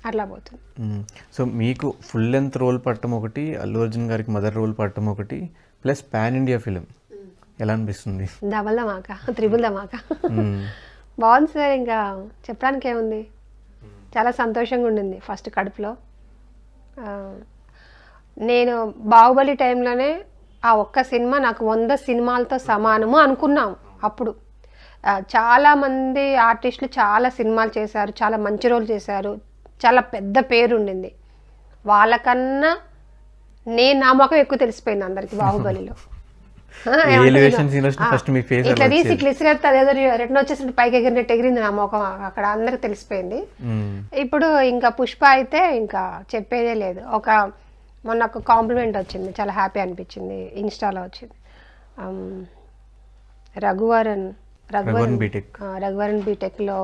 అట్లా పోతుంది. సో మీకు ఫుల్ లెంత్ రోల్ పట్టడం ఒకటి, అల్లు అర్జున్ గారికి మదర్ రోల్ పట్టడం ఒకటి, ప్లస్ పాన్ ఇండియా ఫిలిం ఎలా అనిపిస్తుంది? డబల్ ధమాకా, త్రిబుల్ ధమాకా. బాగుంది సార్, ఇంకా చెప్పడానికి ఏముంది, చాలా సంతోషంగా ఉండింది ఫస్ట్ కడుపులో. నేను బాహుబలి టైంలోనే ఆ ఒక్క సినిమా నాకు 100 సినిమాలతో సమానము అనుకున్నాం అప్పుడు. చాలామంది ఆర్టిస్టులు చాలా సినిమాలు చేశారు, చాలా మంచి రోల్ చేశారు, చాలా పెద్ద పేరు ఉండింది. వాళ్ళకన్నా నా ముఖం ఎక్కువ తెలిసిపోయింది అందరికి బాహుబలిలో. ఇట్లా తీసి ఇట్లా ఇసిరేస్తే అదేదో రిటర్న్ వచ్చేసి పైకి ఎగిరినట్టు ఎగిరింది నా ముఖం, అక్కడ అందరికి తెలిసిపోయింది. ఇప్పుడు ఇంకా పుష్ప అయితే ఇంకా చెప్పేదే లేదు. మొన్న ఒక కాంప్లిమెంట్ వచ్చింది, చాలా హ్యాపీ అనిపించింది, ఇన్స్టాలో వచ్చింది. రఘువరన్ బీటెక్లో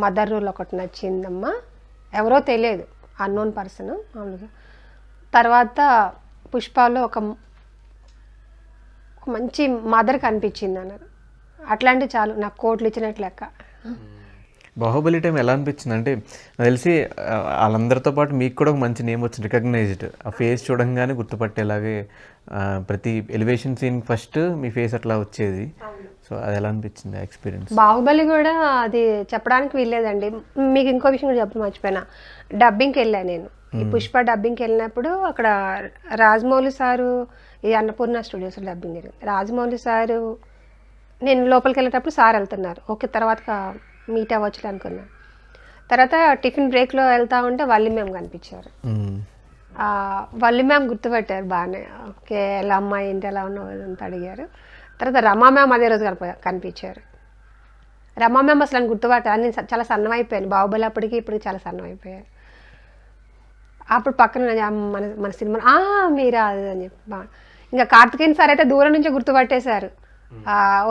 మదర్ రోల్ ఒకటి నచ్చిందమ్మా, ఎవరో తెలియదు, అన్నోన్ పర్సన్ మామూలుగా. తర్వాత పుష్పలో ఒక మంచి మదర్ కనిపించింది అన్నారు. అట్లాంటి చాలు నాకు కోట్లు ఇచ్చినట్లు లెక్క. బాహుబలి టైం ఎలా అనిపించింది అంటే, నాకు తెలిసి వాళ్ళందరితో పాటు మీకు కూడా ఒక మంచి నేమ్ వచ్చింది, రికగ్నైజ్డ్. ఆ ఫేస్ చూడంగానే గుర్తుపట్టేలాగే ప్రతి ఎలివేషన్ సీన్ ఫస్ట్ మీ ఫేస్ అట్లా వచ్చేది. సో అది ఎలా అనిపించింది ఎక్స్పీరియన్స్? బాహుబలి కూడా అది చెప్పడానికి వీల్లేదండి. మీకు ఇంకో విషయం కూడా చెప్పడం మర్చిపోయినా, డబ్బింగ్కి వెళ్ళాను నేను. ఈ పుష్ప డబ్బింగ్కి వెళ్ళినప్పుడు అక్కడ రాజమౌళి సారు, ఈ అన్నపూర్ణ స్టూడియోస్ డబ్బింగ్ జరిగింది. రాజమౌళి సారు, నేను లోపలికి వెళ్ళేటప్పుడు సార్ వెళ్తున్నారు, ఓకే తర్వాత మీట్ అవ్వచ్చు అనుకున్నాను. తర్వాత టిఫిన్ బ్రేక్లో వెళ్తా ఉంటే వల్లి మ్యామ్ కనిపించారు. వల్లి మ్యామ్ గుర్తుపెట్టారు బాగానే, ఓకే ఎలా అమ్మాయి ఏంటి ఎలా ఉన్నావు అంతా అడిగారు. తర్వాత రమా మ్యామ్ అదే రోజు కనిపించారు. రమా మ్యామ్ అసలు అని గుర్తుపట్టారు, నేను చాలా సన్నం అయిపోయాను, బాహుబలి అప్పటికి ఇప్పటికి చాలా సన్నం అయిపోయాను. అప్పుడు పక్కన మన సినిమా మీరా అది అని చెప్పి, ఇంకా కార్తికేయన్ సార్ అయితే దూరం నుంచే గుర్తుపట్టేశారు.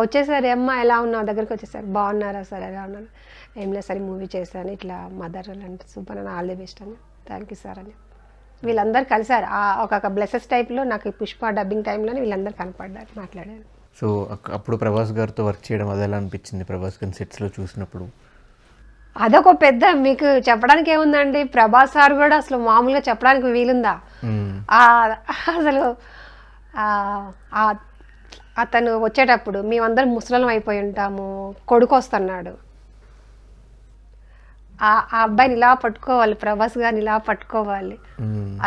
వచ్చేసారు, అమ్మ ఎలా ఉన్నావు దగ్గరికి వచ్చేసారు, బాగున్నారా సార్ ఎలా ఉన్నారు, ఏం లేదు సార్ మూవీ చేశాను ఇట్లా మదర్ అంటే సూపర్ అని, ఆల్ ది బెస్ట్ అని, థ్యాంక్ యూ సార్ అని. వీళ్ళందరూ కలిసారు ఒక బ్లెసెస్ టైప్లో. నాకు ఈ పుష్ప డబ్బింగ్ టైంలోనే వీళ్ళందరూ కనపడ్డారు, మాట్లాడారు. సో అప్పుడు ప్రభాస్ గారితో వర్క్ చేయడం అది ఎలా అనిపించింది? ప్రభాస్ గారిని సెట్స్లో చూసినప్పుడు అదొక పెద్ద, మీకు చెప్పడానికి ఏముందండి, ప్రభాస్ సార్ కూడా అసలు మామూలుగా చెప్పడానికి వీలుందా? అసలు అతను వచ్చేటప్పుడు మేమందరం ముసలం అయిపోయి ఉంటాము, కొడుకు వస్తున్నాడు, ఆ అబ్బాయిని ఇలా పట్టుకోవాలి, ప్రభాస్ గారిని ఇలా పట్టుకోవాలి,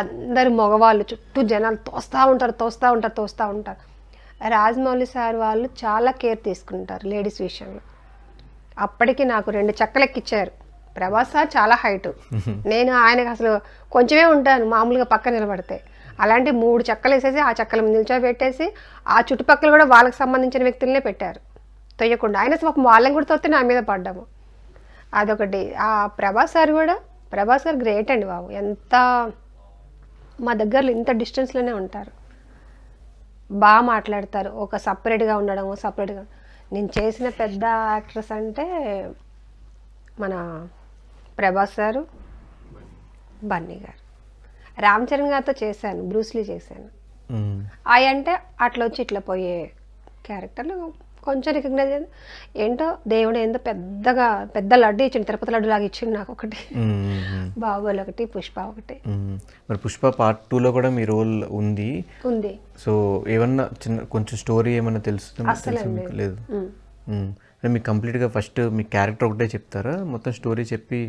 అందరు మగవాళ్ళు చుట్టూ జనాలు తోస్తూ ఉంటారు. రాజమౌళి సార్ వాళ్ళు చాలా కేర్ తీసుకుంటారు లేడీస్ విషయంలో. అప్పటికి నాకు 2 చక్కలు ఎక్కిచ్చారు. ప్రభాస్ సార్ చాలా హైటు, నేను ఆయనకు అసలు కొంచెమే ఉంటాను మామూలుగా పక్క నిలబడితే, అలాంటి 3 చక్కలు వేసేసి ఆ చక్కల మీద నిల్చోబెట్టేసి ఆ చుట్టుపక్కల కూడా వాళ్ళకి సంబంధించిన వ్యక్తులనే పెట్టారు తొయ్యకుండా. ఆయన వాళ్ళని కూడా తొత్తే నా మీద పడ్డాము, అదొకటి. ఆ ప్రభాస్ గారు గ్రేట్ అండి బాబు, ఎంత మా దగ్గరలో ఇంత డిస్టెన్స్లోనే ఉంటారు, బాగా మాట్లాడతారు. ఒక సపరేట్గా ఉండడం, సపరేట్గా. నేను చేసిన పెద్ద యాక్ట్రెస్ అంటే మన ప్రభాస్ గారు, బన్నీ గారు. రామ్ చరణ్ గారితో చేశాను, బ్రూస్లీ చేశాను. అవి అంటే అట్లా వచ్చి ఇట్లా పోయే క్యారెక్టర్లు కొంచెం రికగ్నైజ్ అయ్యింది. ఏంటో దేవుడు ఏందో పెద్ద లడ్డు ఇచ్చిండు, తిరుపతి లడ్డు లాగా ఇచ్చిండు నాకు ఒకటి. బాహుబలి ఒకటి, పుష్ప ఒకటి. మరి పుష్ప పార్ట్ 2లో కూడా మీ రోల్ ఉంది. సో ఏమన్నా కొంచెం స్టోరీ ఏమన్నా తెలుసు? లేదు, మీకు కంప్లీట్గా ఫస్ట్ మీ క్యారెక్టర్ ఒకటే చెప్తారా, మొత్తం స్టోరీ చెప్పి?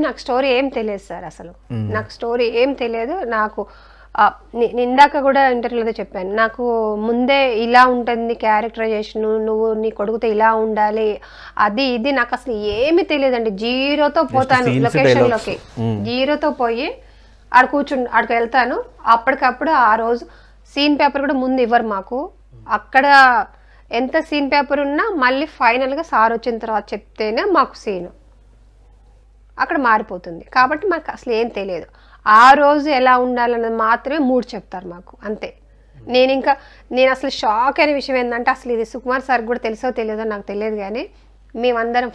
నాకు స్టోరీ ఏం తెలియదు సార్, అసలు నాకు స్టోరీ ఏం తెలియదు. నాకు ఇందాక కూడా ఇంటర్వ్యూలో చెప్పాను, నాకు ముందే ఇలా ఉంటుంది క్యారెక్టరైజేషన్, నువ్వు నీ కొడుకుతో ఇలా ఉండాలి, అది ఇది నాకు అసలు ఏమీ తెలియదండి. జీరోతో పోతాను లొకేషన్లోకి, జీరోతో పోయి ఆడికి వెళ్తాను. అప్పటికప్పుడు ఆ రోజు సీన్ పేపర్ కూడా ముందు ఇవ్వరు మాకు. అక్కడ ఎంత సీన్ పేపర్ ఉన్నా మళ్ళీ ఫైనల్గా సార్ వచ్చిన తర్వాత చెప్తేనే మాకు సీను అక్కడ మారిపోతుంది. కాబట్టి మాకు అసలు ఏం తెలియదు. ఆ రోజు ఎలా ఉండాలన్నది మాత్రమే 3 చెప్తారు మాకు, అంతే. నేను అసలు షాక్ అయిన విషయం ఏంటంటే, అసలు ఇది సుకుమార్ సార్ కూడా తెలుసో తెలియదో నాకు తెలియదు, కానీ మేమందరం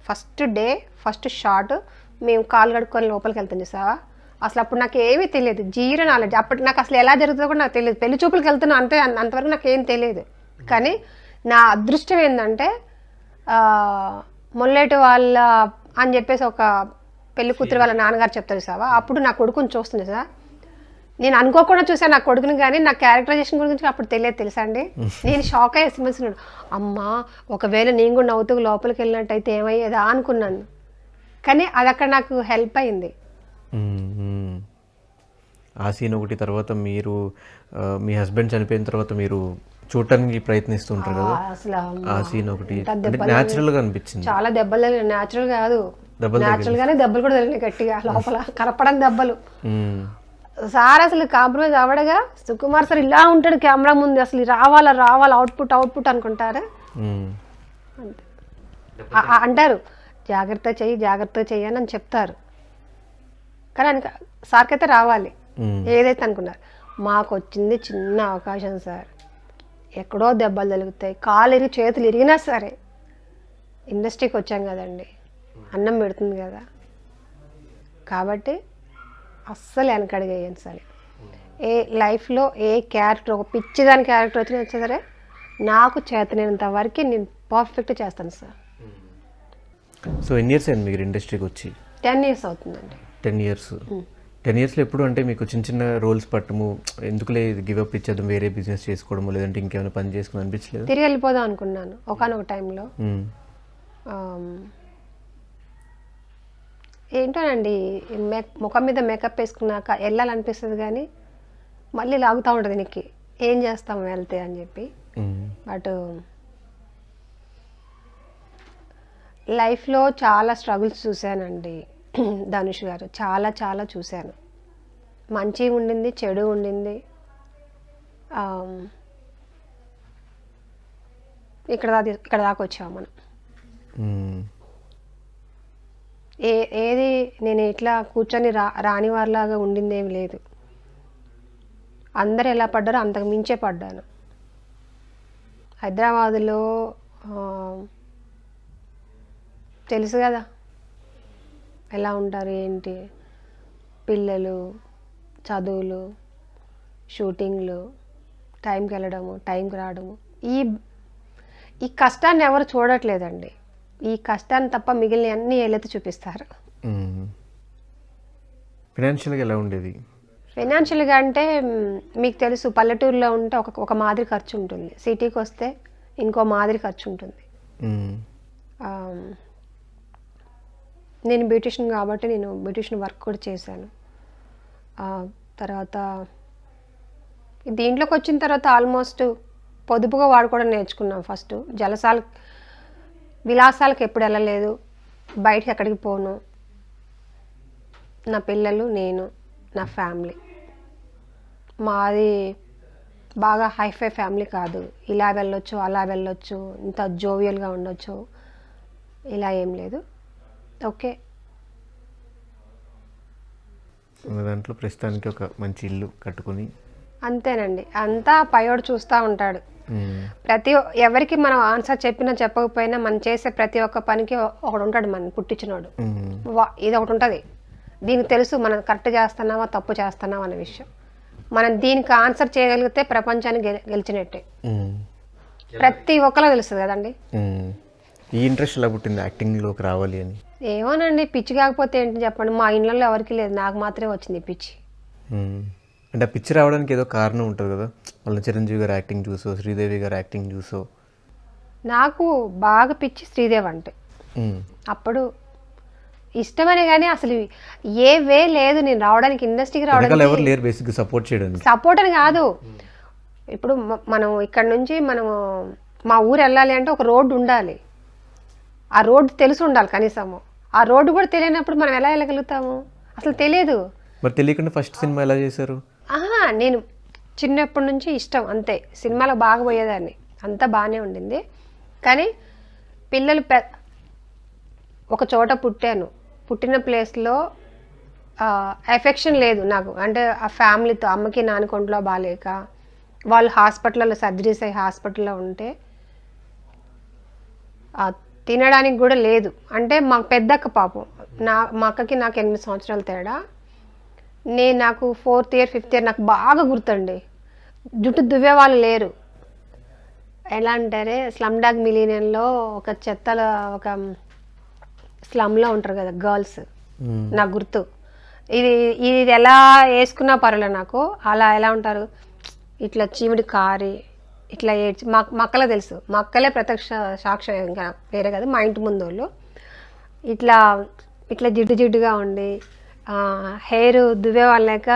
ఫస్ట్ డే ఫస్ట్ షాట్ మేము కాలు కడుక్కొని లోపలికి వెళ్తాం చూసావా, అసలు అప్పుడు నాకు ఏమీ తెలియదు, జీరో నాలెడ్జ్. అప్పటి నాకు అసలు ఎలా జరుగుతుందో కూడా నాకు తెలియదు, పెళ్లి చూపులకు వెళ్తున్నా అంతే, అంతవరకు నాకు ఏం తెలియదు. కానీ నా అదృష్టం ఏంటంటే మొల్లేటి వాళ్ళ అని చెప్పేసి ఒక పెళ్లి కూతురు వాళ్ళ నాన్నగారు చెప్తారు సావా, అప్పుడు నా కొడుకుని చూస్తుంది సార్. నేను అనుకోకుండా చూసాను నా కొడుకుని, కానీ నా క్యారెక్టరైజేషన్ గురించి అప్పుడు తెలియదు తెలుసా అండి. నేను షాక్ అయ్యే సినిమాస్తున్నాడు, అమ్మా ఒకవేళ నేను కూడా నవ్వుతూ లోపలికి వెళ్ళినట్టయితే ఏమయ్యేదా అనుకున్నాను. కానీ అది అక్కడ నాకు హెల్ప్ అయింది. ఆ సీన్ ఒకటి, తర్వాత మీరు మీ హస్బెండ్ చనిపోయిన తర్వాత మీరు చూడటానికి ప్రయత్నిస్తుంటారు కదా, అసలు ఆ సీన్ ఒకటి న్యాచురల్ గా అనిపించింది. చాలా దెబ్బలు తగిలినాయి. న్యాచురల్ కాదు, న్యాచురల్ గానే దెబ్బలు కూడా తగిలినాయి గట్టిగా, లోపల కనపడని దెబ్బలు. సార్ అసలు కాంప్రమైజ్ అవ్వడగా, సుకుమార్ సార్ ఇలా ఉంటాడు కెమెరా ముందు, అసలు రావాలా రావాలా అవుట్పుట్ అనుకుంటారా. అంతే అంటారు, జాగ్రత్త చెయ్యి అని చెప్తారు, కానీ ఆయన సార్కి అయితే రావాలి ఏదైతే అనుకున్నారు. మాకు వచ్చింది చిన్న అవకాశం సార్, ఎక్కడో దెబ్బలు తగులుతాయి, కాలు ఇరిగి చేతులు ఇరిగినా సరే ఇండస్ట్రీకి వచ్చాం కదండి, అన్నం పెడుతుంది కదా, కాబట్టి అస్సలు వెనకడిగేయను సరే. ఏ లైఫ్లో ఏ క్యారెక్టర్, ఒక పిచ్చిదాని క్యారెక్టర్ వచ్చినా సరే నాకు చేతనైనంత వరకు నేను పర్ఫెక్ట్ చేస్తాను సార్. సో ఎన్ని ఇయర్స్ అయింది మీరు ఇండస్ట్రీకి వచ్చి? 10 years అవుతుందండి. 10 years. 10 yearsలో ఎప్పుడు అంటే మీకు చిన్న చిన్న రోల్స్ పట్టము, ఎందుకులే గివప్ ఇచ్చేద్దాం, వేరే బిజినెస్ చేసుకోవడము, లేదంటే ఇంకేమైనా పని చేసుకుని అనిపించలేదు? తిరిగి వెళ్ళిపోదాం అనుకున్నాను ఒకనొక టైంలో. ఏంటోనండి, ముఖం మీద మేకప్ వేసుకున్నాక వెళ్ళాలనిపిస్తుంది, కానీ మళ్ళీ లాగుతూ ఉంటుంది నీకు, ఏం చేస్తాం వెళ్తే అని చెప్పి. బట్ లైఫ్లో చాలా స్ట్రగుల్స్ చూశానండి ధనుష్ గారు, చాలా చాలా చూశాను. మంచి ఉండింది, చెడు ఉండింది. ఇక్కడ దాకా వచ్చాము మనం. ఏది నేను ఇట్లా కూర్చొని రాని వారిలాగా ఉండిందేమి లేదు. అందరు ఎలా పడ్డారో అంతకు మించే పడ్డాను. హైదరాబాదులో తెలుసు కదా ఎలా ఉంటారు ఏంటి, పిల్లలు, చదువులు, షూటింగ్లు, టైంకి వెళ్ళడము, టైంకి రావడము, ఈ కష్టాన్ని ఎవరు చూడట్లేదండి. ఈ కష్టాన్ని తప్ప మిగిలిన అన్నీ ఏలైతే చూపిస్తారు. ఫైనాన్షియల్గా ఎలా ఉండేది? ఫైనాన్షియల్గా అంటే మీకు తెలుసు, పల్లెటూరులో ఉంటే ఒక మాదిరి ఖర్చు ఉంటుంది, సిటీకి వస్తే ఇంకో మాదిరి ఖర్చు ఉంటుంది. నేను బ్యూటిషియన్ కాబట్టి నేను బ్యూటిషియన్ వర్క్ కూడా చేశాను. తర్వాత దీంట్లోకి వచ్చిన తర్వాత ఆల్మోస్ట్ పొదుపుగా వాడుకోవడం నేర్చుకున్నాం. ఫస్ట్ విలాసాలకు ఎప్పుడు వెళ్ళలేదు, బయటకి ఎక్కడికి పోను. నా పిల్లలు, నేను, నా ఫ్యామిలీ. మాది బాగా హైఫై ఫ్యామిలీ కాదు, ఇలా వెళ్ళొచ్చు అలా వెళ్ళొచ్చు, ఇంత జోవియల్గా ఉండొచ్చు, ఇలా ఏం లేదు. ఓకే, దాంట్లో ప్రస్తుతానికి ఒక మంచి ఇల్లు కట్టుకుని అంతేనండి. అంతా పైవాడు చూస్తూ ఉంటాడు. ఎవరికి మనం ఆన్సర్ చెప్పినా చెప్పకపోయినా మనం చేసే ప్రతి ఒక్క పనికి ఒకడు ఉంటాడు, మనం పుట్టించినోడు. ఇది ఒకటి ఉంటుంది, దీనికి తెలుసు మనం కరెక్ట్ చేస్తున్నావా తప్పు చేస్తున్నావా అనే విషయం. మనం దీనికి ఆన్సర్ చేయగలిగితే ప్రపంచాన్ని గెలిచినట్టే. ప్రతి ఒక్కరికి తెలుస్తుంది కదండి. ఈ ఇంట్రెస్ట్ ఎలా పుట్టింది యాక్టింగ్లోకి రావాలి అని? ఏమోనండి, పిచ్చి కాకపోతే ఏంటి చెప్పండి, మా ఇళ్ళల్లో ఎవరికి లేదు, నాకు మాత్రమే వచ్చింది పిచ్చి. అంటే ఆ పిచ్చి రావడానికి ఏదో కారణం ఉంటుంది కదా, మళ్ళీ చిరంజీవి గారు యాక్టింగ్ చూసో, శ్రీదేవి గారు యాక్టింగ్ చూసో. నాకు బాగా పిచ్చి శ్రీదేవి అంటే. అప్పుడు ఇష్టమనే కానీ అసలు ఏ వే లేదు నేను రావడానికి, ఇండస్ట్రీకి రావడానికి. ఎవరు లేరు బేసిక్గా సపోర్ట్ చేయడానికి. సపోర్ట్ అని కాదు, ఇప్పుడు మనం ఇక్కడ నుంచి మనము మా ఊరు వెళ్ళాలి అంటే ఒక రోడ్డు ఉండాలి, ఆ రోడ్డు తెలిసి ఉండాలి కనీసము. ఆ రోడ్డు కూడా తెలియనప్పుడు మనం ఎలా వెళ్ళగలుగుతాము? అసలు తెలియదు. మరి తెలియకుండా ఫస్ట్ సినిమా ఎలా చేశారు? నేను చిన్నప్పటి నుంచి ఇష్టం అంతే, సినిమాలో బాగా పోయేదాన్ని, అంతా బాగానే ఉండింది. కానీ పిల్లలు ఒక చోట పుట్టాను, పుట్టిన ప్లేస్లో ఎఫెక్షన్ లేదు నాకు. అంటే ఆ ఫ్యామిలీతో, అమ్మకి నాన్నకి ఒంట్లో బాగాలేక వాళ్ళు హాస్పిటల్లో సర్జరీస్ అయ్యి హాస్పిటల్లో ఉంటే తినడానికి కూడా లేదు. అంటే మా పెద్దక్క పాపం, మా అక్కకి నాకు 8 సంవత్సరాల తేడా. నాకు 4th year 5th year నాకు బాగా గుర్తండి, జుట్టు దువ్వే వాళ్ళు లేరు. ఎలా అంటారే, స్లమ్ డాగ్ మిలీనియన్లో ఒక చెత్తల ఒక స్లమ్లో ఉంటారు కదా గర్ల్స్, నాకు గుర్తు. ఇది ఇది ఎలా వేసుకున్నా పర్వాలేదు నాకు. అలా ఎలా ఉంటారు, ఇట్లా చీమిడి కారి ఇట్లా ఏడ్చి, మా అక్కలే తెలుసు, మా అక్కలే ప్రత్యక్ష సాక్ష్యం, ఇంకా వేరే కాదు, మా ఇంటి ముందు వాళ్ళు. ఇట్లా ఇట్లా జిడ్డుగా ఉండి హెయిర్ దువ్వే వాళ్ళక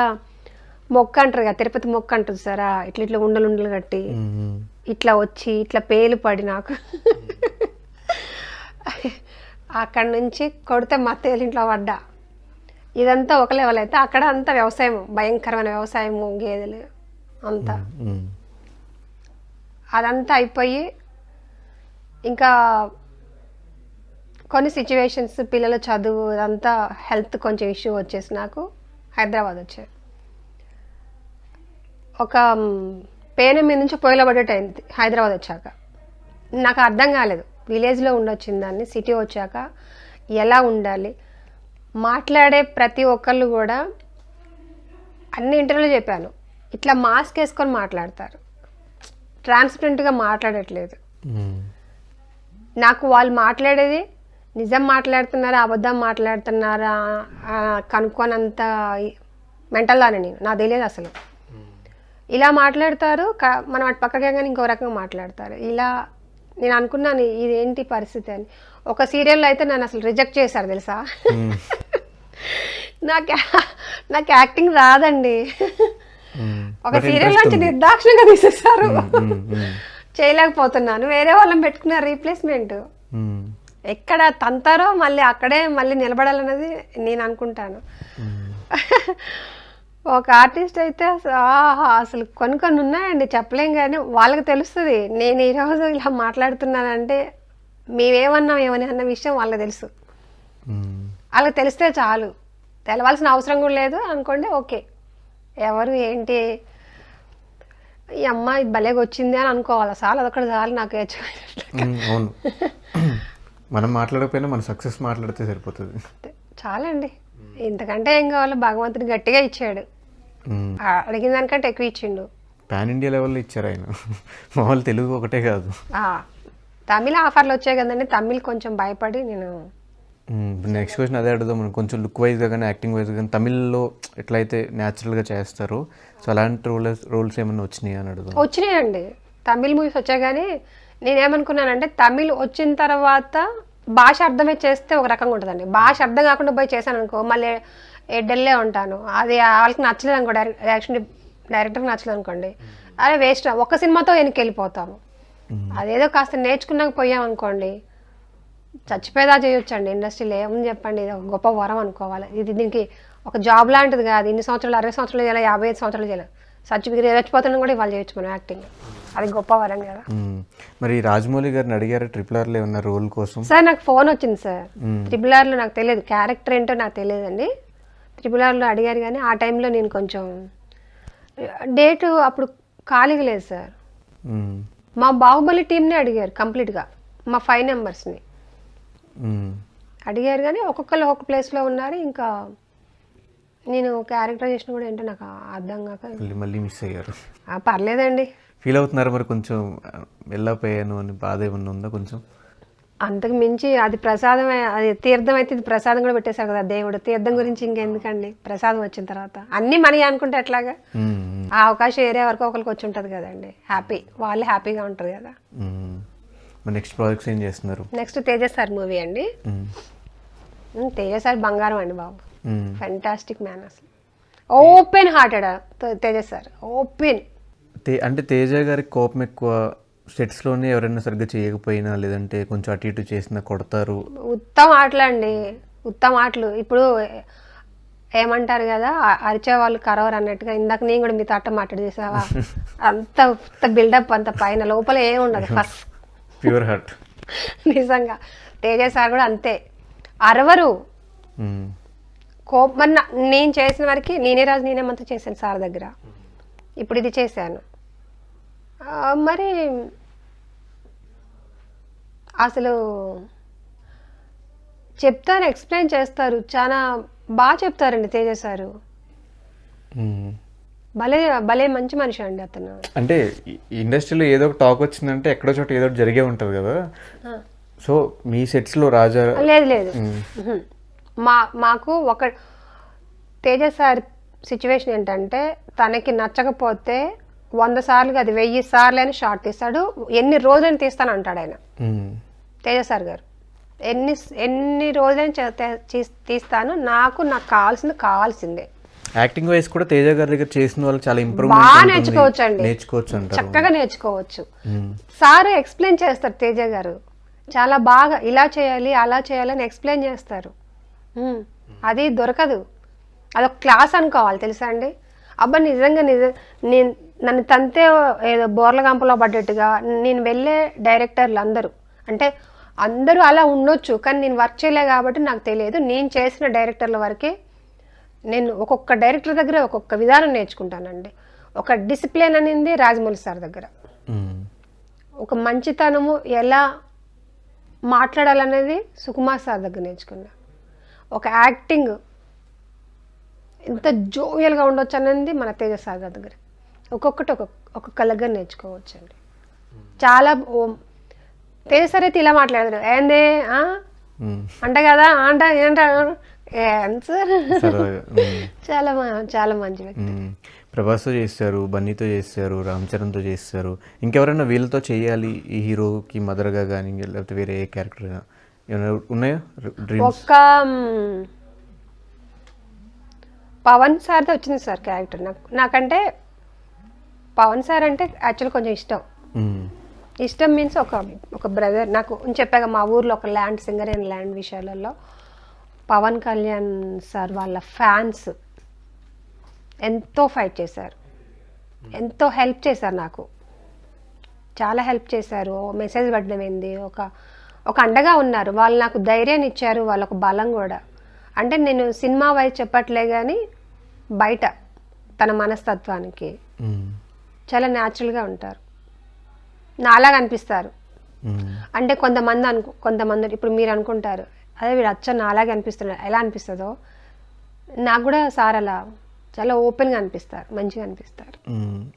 మొక్క అంటారు కదా, తిరుపతి మొక్క అంటుంది సారా, ఇట్లా ఇట్లా ఉండలు కట్టి ఇట్లా వచ్చి ఇట్లా పేలు పడి నాకు అక్కడి నుంచి కొడితే మా తేలింట్లో పడ్డా. ఇదంతా ఒక లెవెల్ అయితే అక్కడ అంతా వ్యవసాయం, భయంకరమైన వ్యవసాయము, గేదెలు అంతా. అదంతా అయిపోయి ఇంకా కొన్ని సిచ్యువేషన్స్, పిల్లల చదువు, అదంతా హెల్త్ కొంచెం ఇష్యూ వచ్చేసి నాకు హైదరాబాద్ వచ్చాను. ఒక పేను మీద నుంచి పొయ్యిలో పడేట అయింది హైదరాబాద్ వచ్చాక. నాకు అర్థం కాలేదు, విలేజ్లో ఉండొచ్చింది దాన్ని, సిటీ వచ్చాక ఎలా ఉండాలి. మాట్లాడే ప్రతి ఒక్కళ్ళు కూడా అన్ని ఇంటర్వ్యూలో చెప్పాను, ఇట్లా మాస్క్ వేసుకొని మాట్లాడతారు, ట్రాన్స్పరెంట్గా మాట్లాడట్లేదు. నాకు వాళ్ళు మాట్లాడేది నిజం మాట్లాడుతున్నారా అబద్ధం మాట్లాడుతున్నారా కనుక్కోనంత మెంటల్ దాన్ని నేను, నాకు తెలియదు అసలు. ఇలా మాట్లాడతారు, మనం అటు పక్కగా కానీ ఇంకో రకంగా మాట్లాడతారు. ఇలా నేను అనుకున్నాను ఇదేంటి పరిస్థితి అని. ఒక సీరియల్లో అయితే నన్ను అసలు రిజెక్ట్ చేశారు తెలుసా. నాకు యాక్టింగ్ రాదండి. ఒక సీరియల్ నుంచి నిర్దాక్షిణంగా తీసేస్తారు, చేయలేకపోతున్నాను. వేరే వాళ్ళని పెట్టుకున్నారు రీప్లేస్మెంట్. ఎక్కడ తంతారో మళ్ళీ అక్కడే మళ్ళీ నిలబడాలన్నది నేను అనుకుంటాను. ఒక ఆర్టిస్ట్ అయితే అసలు కొన్ని ఉన్నాయండి, చెప్పలేం. కానీ వాళ్ళకి తెలుస్తుంది నేను ఈరోజు ఇలా మాట్లాడుతున్నానంటే మేమేమన్నా అన్న విషయం వాళ్ళకి తెలుసు. వాళ్ళకి తెలిస్తే చాలు, తెలవాల్సిన అవసరం కూడా లేదు అనుకోండి. ఓకే, ఎవరు ఏంటి ఈ అమ్మ ఇది భలేగా వచ్చింది అని అనుకోవాలి. చాలు, అదొకటి చాలు నాకు. అవును, మనం మాట్లాడకపోయినా మన సక్సెస్ మాట్లాడితే సరిపోతుంది, చాలండి. ఇంతకంటే ఏం కావాలో భగవంతుడు గట్టిగా ఇచ్చాడు, అడిగిన దానికంటే ఎక్కువ ఇచ్చిండు. పాన్ ఇండియా లెవెల్లో ఇచ్చారు ఆయన, మామూలు తెలుగు ఒకటే కాదు. తమిళ ఆఫర్లు వచ్చాయి కదండి, తమిళ్ కొంచెం భయపడి నేను. నెక్స్ట్ క్వశ్చన్ అదే అడుగుదాం. కొంచెం లుక్ వైజ్గా కానీ యాక్టింగ్ వైజ్గా కానీ తమిళ్లో ఎట్లయితే న్యాచురల్గా చేస్తారో, సో అలాంటి రోల్స్ ఏమైనా వచ్చినాయి అని అడుగుదాం. వచ్చినాయండి, తమిళ్ మూవీస్ వచ్చాయి. కానీ నేనేమనుకున్నానంటే తమిళ్ వచ్చిన తర్వాత భాష అర్థమే చేస్తే ఒక రకంగా ఉంటుందండి. భాష అర్థం కాకుండా పోయి చేశాను అనుకో మళ్ళీ డెల్లే ఉంటాను. అది వాళ్ళకి నచ్చలేదు అనుకో, డైరెక్టర్కి నచ్చలేదు అనుకోండి, అదే వేస్ట్, ఒక్క సినిమాతో వెనక్కి వెళ్ళిపోతాము. అదేదో కాస్త నేర్చుకున్నాక పోయామనుకోండి చచ్చిపోయేదా చేయొచ్చండి. ఇండస్ట్రీలో ఏమని చెప్పండి, ఇది ఒక గొప్ప వరం అనుకోవాలి. ఇది దీనికి ఒక జాబ్ లాంటిది కాదు. ఇన్ని సంవత్సరాలు 60 సంవత్సరాలు చేయాలి, 55 సంవత్సరాలు చేయాలి, చచ్చిపోతున్నా కూడా ఇవాళ చేయొచ్చు మనం యాక్టింగ్. అది గొప్ప వరం కదా. మరి రాజమౌళి గారిని అడిగారు ట్రిపుల్-ఆర్లో ఉన్న రోల్ కోసం? సార్ నాకు ఫోన్ వచ్చింది సార్, ట్రిపుల్-ఆర్లో నాకు తెలియదు, క్యారెక్టర్ ఏంటో నాకు తెలియదండి. ట్రిపుల్-ఆర్లో అడిగారు కానీ ఆ టైంలో నేను కొంచెం డేట్ అప్పుడు ఖాళీగా లేదు సార్. మా బాహుబలి టీంని అడిగారు కంప్లీట్గా, మా 5 మెంబర్స్ని అడిగారు. కానీ ఒక్కొక్కరు ఒక్కొక్క ప్లేస్లో ఉన్నారు. ఇంకా నేను క్యారెక్టర్ చేసిన కూడా ఏంటో నాకు అర్థం కాక మళ్ళీ మిస్ అయ్యారు. పర్లేదండి. ఫీల్ అవుతున్నారు మరి? కొంచెం వెళ్ళకపోయాను అని బాధ ఏమన్నా ఉందా కొంచెం? అంతకు మించి అది ప్రసాదం, అది తీర్థం అయితే ఇది ప్రసాదం కూడా పెట్టేశారు కదా దేవుడు. తీర్థం గురించి ఇంకెందుకండి, ప్రసాదం వచ్చిన తర్వాత అన్నీ మనీ అనుకుంటే ఎట్లాగా. ఆ అవకాశం ఏరే వరకు ఒకరికి వచ్చి ఉంటుంది కదండి. హ్యాపీ, వాళ్ళు హ్యాపీగా ఉంటారు కదా. నెక్స్ట్ ప్రాజెక్ట్స్ ఏం చేస్తున్నారు? నెక్స్ట్ తేజ సార్ మూవీ అండి. తేజ సార్ బంగారం అండి బాబు, ఫెంటాస్టిక్ మ్యాన్. అసలు open hearted Teja sir, open. అంటే తేజ గారికి కోపం ఎక్కువ, సెట్స్లోనే ఎవరైనా సరిగ్గా చేయకపోయినా లేదంటే కొంచెం అటు ఇటు చేసినా కొడతారు. ఉత్తమ ఆటలు అండి, ఉత్తమ ఆటలు. ఇప్పుడు ఏమంటారు కదా, అరిచే వాళ్ళు కరవరు అన్నట్టుగా. ఇందాక నేను కూడా మీతో అట్ట మాట్లాడి చేసావా, అంత బిల్డప్, అంత పైన, లోపల ఏమి ఉండదు, ఫస్ట్ ప్యూర్ హార్ట్. నిజంగా తేజ సార్ కూడా అంతే, అరవరు. కోపం నేను చేసిన వరకు నేనే రాజు నేనేమంతా చేశాను సార్ దగ్గర. ఇప్పుడు ఇది చేశాను. మరి అసలు చెప్తారు, ఎక్స్ప్లెయిన్ చేస్తారు, చాలా బాగా చెప్తారండి తేజ సారు. భలే భలే మంచి మనిషి అండి అతను. అంటే ఇండస్ట్రీలో ఏదో ఒక టాక్ వచ్చిందంటే ఎక్కడో చోట ఏదో జరిగే ఉంటుంది కదా. సో మీ సెట్స్లో రాజా లేదు మాకు ఒక తేజ సార్ సిచ్యువేషన్ ఏంటంటే తనకి నచ్చకపోతే 100 సార్లు అది 1000 సార్లు అని షార్ట్ తీస్తాడు, ఎన్ని రోజులని తీస్తాను అంటాడు ఆయన. తేజ సార్ గారు ఎన్ని రోజులని తీస్తాను, నాకు కావాల్సిందే. యాక్టింగ్ వైస్ కూడా తేజ గారి దగ్గర చేసిన వాళ్ళు చాలా బాగా ఇంప్రూవ్మెంట్ నేర్చుకోవచ్చు అండి, నేర్చుకోవచ్చు అంటారు. చక్కగా నేర్చుకోవచ్చు. సార్ ఎక్స్ప్లెయిన్ చేస్తారు, తేజ గారు చాలా బాగా ఇలా చేయాలి అలా చేయాలని ఎక్స్ప్లెయిన్ చేస్తారు. అది దొరకదు, అదొక క్లాస్ అనుకోవాలి తెలుసా అండి. అబ్బా నిజంగా నేను నన్ను తంతే ఏదో బోర్ల గంపలో పడ్డట్టుగా నేను వెళ్ళే డైరెక్టర్లు అందరూ అలా ఉండొచ్చు, కానీ నేను వర్క్ చేయలే కాబట్టి నాకు తెలియదు. నేను చేసిన డైరెక్టర్ల వరకే నేను ఒక్కొక్క డైరెక్టర్ దగ్గర ఒక్కొక్క విధానం నేర్చుకుంటానండి. ఒక డిసిప్లిన్ అనేది రాజమౌళి సార్ దగ్గర, ఒక మంచితనము ఎలా మాట్లాడాలనేది సుకుమార్ సార్ దగ్గర నేర్చుకున్నా, ఒక యాక్టింగ్ ఎంత జోవియల్గా ఉండొచ్చు అనేది మన తేజ సార్ గారి దగ్గర. ఒక్కొక్కటి ఒక్కొక్క దగ్గర నేర్చుకోవచ్చు అండి. చాలా తేజ సార్ అయితే ఇలా మాట్లాడతారు, ఏందే అంట కదా ఏంటారు సార్. చాలా చాలా మంచి వ్యక్తి. ప్రభాస్తో చేస్తారు, బన్నీతో చేస్తారు, రామ్ చరణ్తో చేస్తారు. ఇంకెవరైనా వీళ్ళతో చేయాలి ఈ హీరోకి మదర్గా కానీ లేకపోతే వేరే ఏ క్యారెక్టర్ ఏమైనా ఉన్నాయా డ్రీమ్స్? ఒక్క పవన్ సార్తో వచ్చింది సార్ క్యారెక్టర్. నాకంటే పవన్ సార్ అంటే యాక్చువల్ కొంచెం ఇష్టం మీన్స్ ఒక బ్రదర్. నాకు చెప్పాక మా ఊర్లో ఒక ల్యాండ్ సింగర్ అండ్ ల్యాండ్ విషయాలలో పవన్ కళ్యాణ్ సార్ వాళ్ళ ఫ్యాన్స్ ఎంతో ఫైట్ చేశారు, ఎంతో హెల్ప్ చేశారు, నాకు చాలా హెల్ప్ చేశారు. మెసేజ్ పెట్టడం ఏంది, ఒక అండగా ఉన్నారు వాళ్ళు, నాకు ధైర్యాన్ని ఇచ్చారు, వాళ్ళకు బలం కూడా. అంటే నేను సినిమా వైజ్ చెప్పట్లే కానీ బయట తన మనస్తత్వానికి చాలా న్యాచురల్గా ఉంటారు, నాలాగా అనిపిస్తారు. అంటే కొంతమంది ఇప్పుడు మీరు అనుకుంటారు అదే వీడు అచ్చ నాలాగే అనిపిస్తున్నాడు, ఎలా అనిపిస్తుందో నాకు కూడా సార్ అలా చాలా ఓపెన్గా అనిపిస్తారు, మంచిగా అనిపిస్తారు.